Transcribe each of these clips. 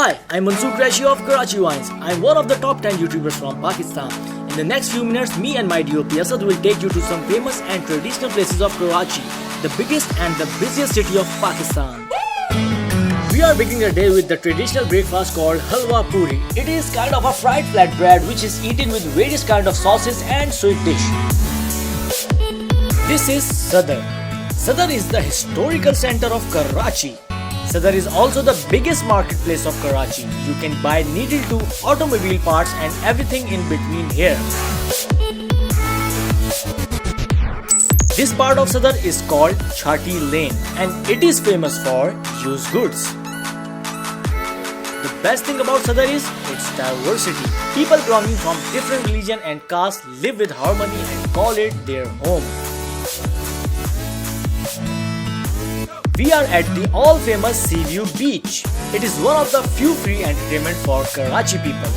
Hi, I'm Mansoor Qureshi of Karachi Wines. I'm one of the top 10 YouTubers from Pakistan. In the next few minutes, me and my DOP Asad will take you to some famous and traditional places of Karachi, the biggest and the busiest city of Pakistan. We are beginning the day with the traditional breakfast called Halwa Puri. It is kind of a fried flatbread which is eaten with various kind of sauces and sweet dish. This is Sadr. Sadr is the historical center of Karachi. Sadr is also the biggest marketplace of Karachi. You can buy needle to automobile parts and everything in between here. This part of Sadr is called Chhati Lane and it is famous for used goods. The best thing about Sadr is its diversity. People belonging from different religion and caste live with harmony and call it their home. We are at the all-famous Seaview Beach. It is one of the few free entertainment for Karachi people.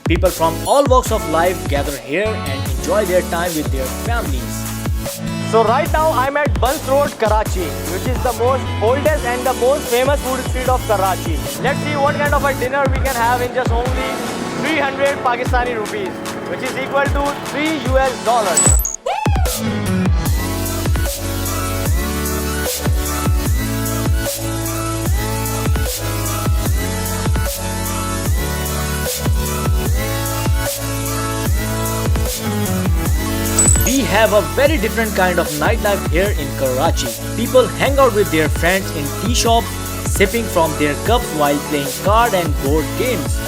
People from all walks of life gather here and enjoy their time with their families. So right now I'm at Bans Road, Karachi, which is the most oldest and the most famous food street of Karachi. Let's see what kind of a dinner we can have in just only 300 Pakistani rupees, which is equal to $3 US. We have a very different kind of nightlife here in Karachi. People hang out with their friends in tea shops, sipping from their cups while playing card and board games.